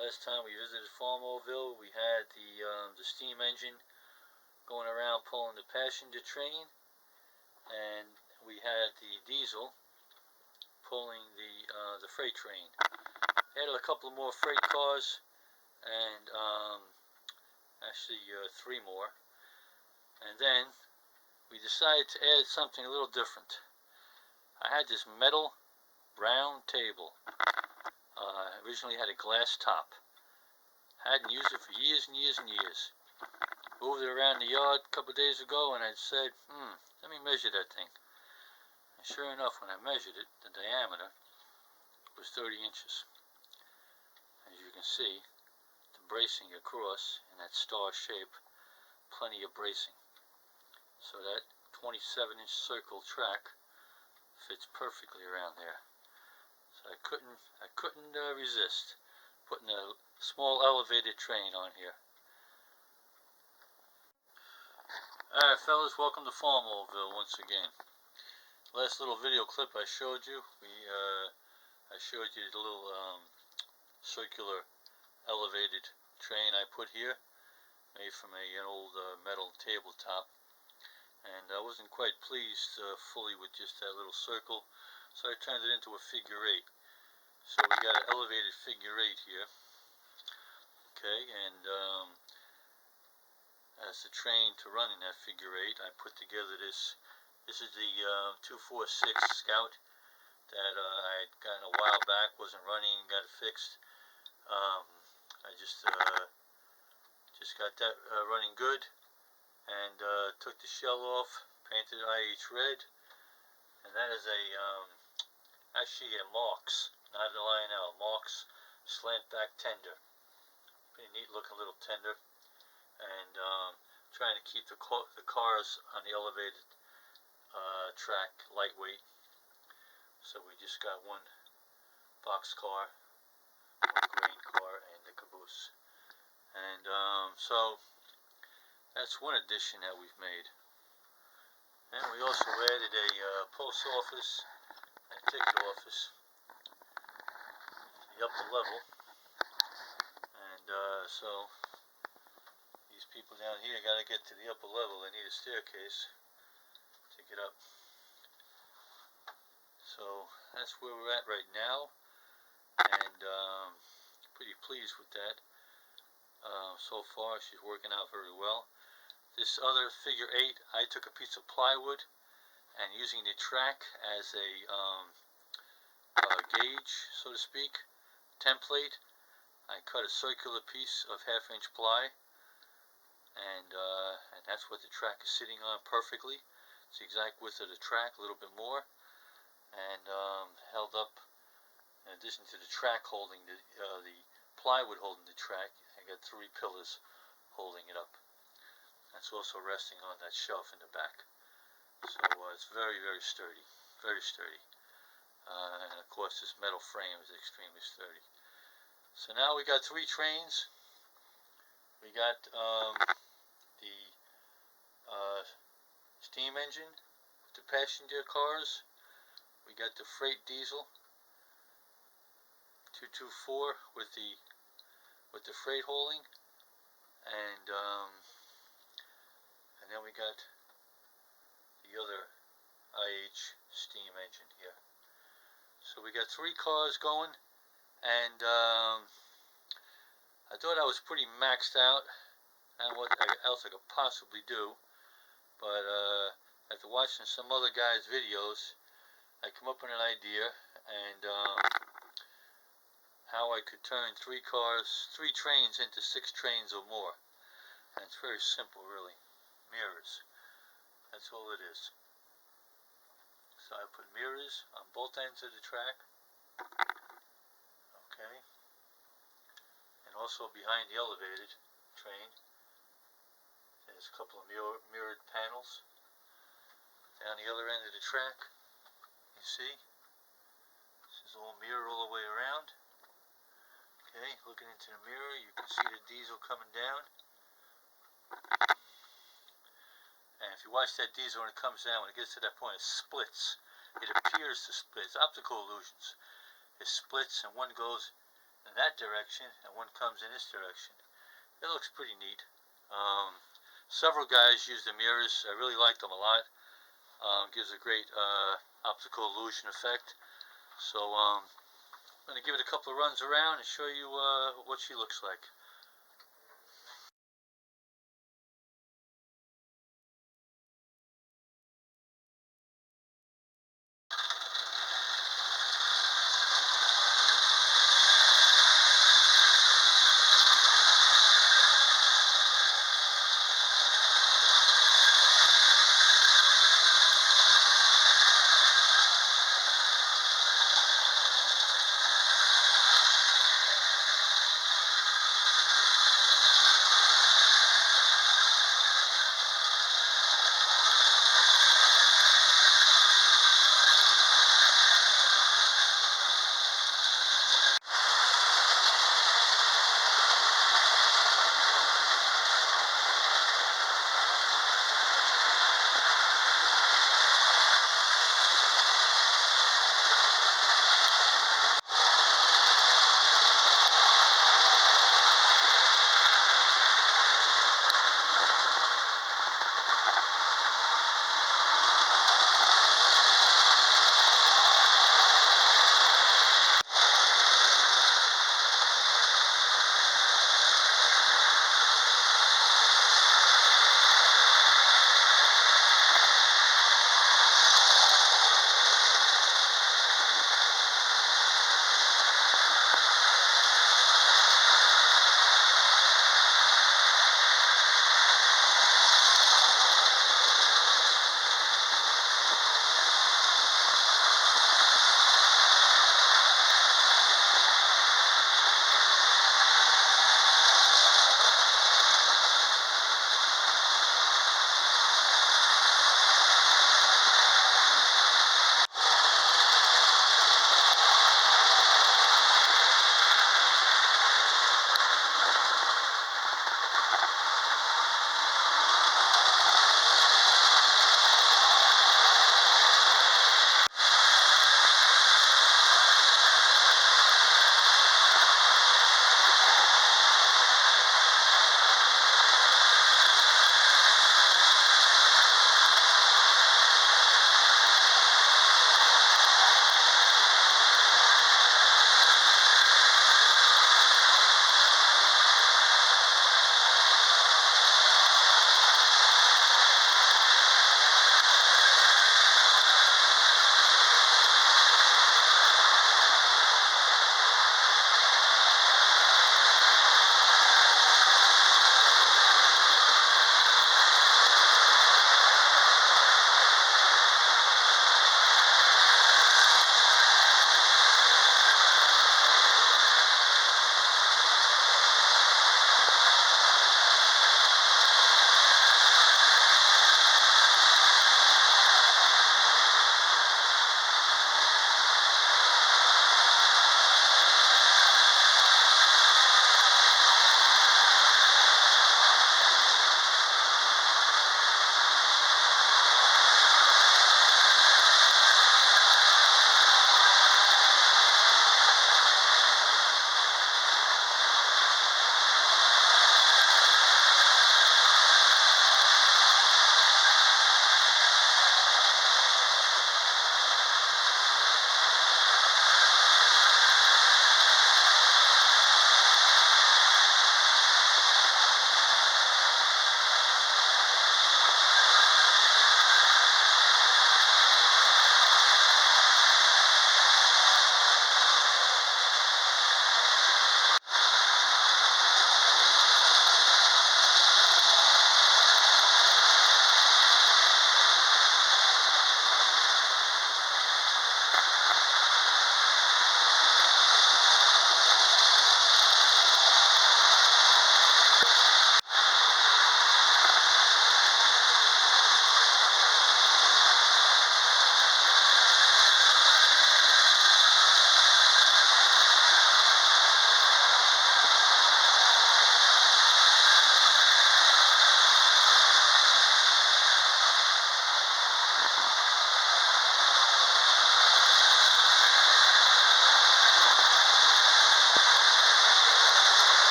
Last time we visited Farmallville, we had the steam engine going around pulling the passenger train, and we had the diesel pulling the freight train. Added a couple more freight cars, and actually 3 more. And then we decided to add something a little different. I had this metal round table. Originally had a glass top. Hadn't used it for years and years and years. Moved it around the yard a couple of days ago, and I said, let me measure that thing. And sure enough, when I measured it, the diameter was 30 inches. As you can see, the bracing across in that star shape, plenty of bracing. So that 27-inch circle track fits perfectly around there. So I couldn't resist putting a small elevated train on here. Alright fellas, welcome to Farmallville once again. Last little video clip I showed you, I showed you the little circular elevated train I put here, made from an old metal tabletop. And I wasn't quite pleased fully with just that little circle, so I turned it into a figure 8. So we got an elevated figure 8 here. Okay, and as the train to run in that figure 8, I put together this. This is the 246 Scout that I had gotten a while back, wasn't running, got it fixed. I just got that running good, and took the shell off, painted it IH red, and that is actually a Marks, not a Lionel, Marks slant back tender. Pretty neat looking little tender, and trying to keep the cars on the elevated track lightweight. So we just got one box car, one grain car, and the caboose. And so that's one addition that we've made. And we also added a post office and a ticket office, the upper level. And so these people down here got to get to the upper level. They need a staircase to get up. So that's where we're at right now, and pretty pleased with that. So far, she's working out very well. This other figure 8, I took a piece of plywood and using the track as a gauge, so to speak, template, I cut a circular piece of 1/2-inch ply, and that's what the track is sitting on perfectly. It's the exact width of the track, a little bit more, and held up. In addition to the track holding the plywood holding the track, I got 3 pillars holding it up. That's also resting on that shelf in the back. So it's very, very sturdy, very sturdy. And of course this metal frame is extremely sturdy. So now we got 3 trains. We got the steam engine with the passenger cars. We got the freight diesel 224 with the freight hauling, and then we got the other IH steam engine here. So we got 3 cars going, and I thought I was pretty maxed out and what else I could possibly do, but after watching some other guys' videos, I come up with an idea, and how I could turn 3 trains into 6 trains or more. And it's very simple, really. Mirrors. That's all it is. So I put mirrors on both ends of the track. Okay. And also behind the elevated train, there's a couple of mirrored panels. Down the other end of the track, you see, this is all mirror all the way around. Okay, looking into the mirror, you can see the diesel coming down. And if you watch that diesel when it comes down, when it gets to that point, it splits. It appears to split. It's optical illusions. It splits, and one goes in in that direction and one comes in this direction. It looks pretty neat. Several guys use the mirrors. I really like them a lot. Gives a great optical illusion effect. So I'm going to give it a couple of runs around and show you what she looks like.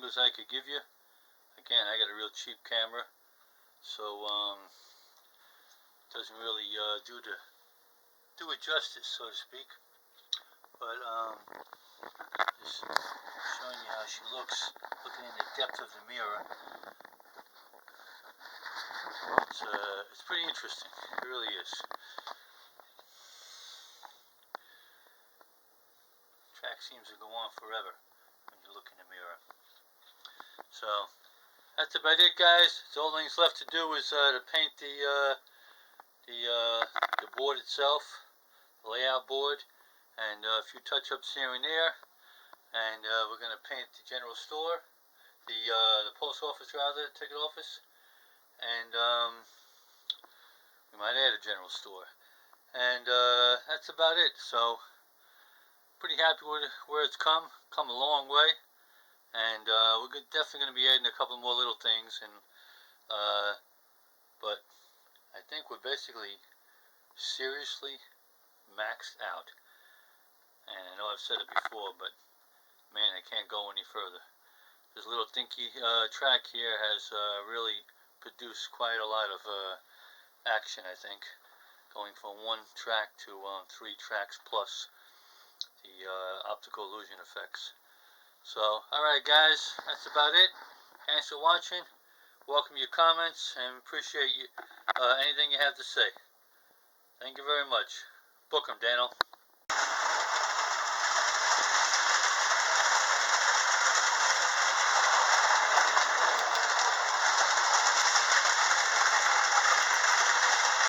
numbers I could give you. Again, I got a real cheap camera, so doesn't really do it justice, so to speak. But just showing you how she looks, looking in the depth of the mirror. It's pretty interesting. It really is. Track seems to go on forever when you look in the mirror. So that's about it, guys. The only thing's left to do is to paint the board itself, the layout board, and a few touch-ups here and there. And we're gonna paint the general store, the post office rather, ticket office, and we might add a general store. And that's about it. So pretty happy with where it's come a long way. And we're definitely going to be adding a couple more little things, and but I think we're basically seriously maxed out. And I know I've said it before, but man, I can't go any further. This little dinky track here has really produced quite a lot of action, I think, going from 1 track to 3 tracks plus the optical illusion effects. So, alright guys, that's about it. Thanks for watching. Welcome your comments and appreciate you anything you have to say. Thank you very much. Book 'em, Daniel.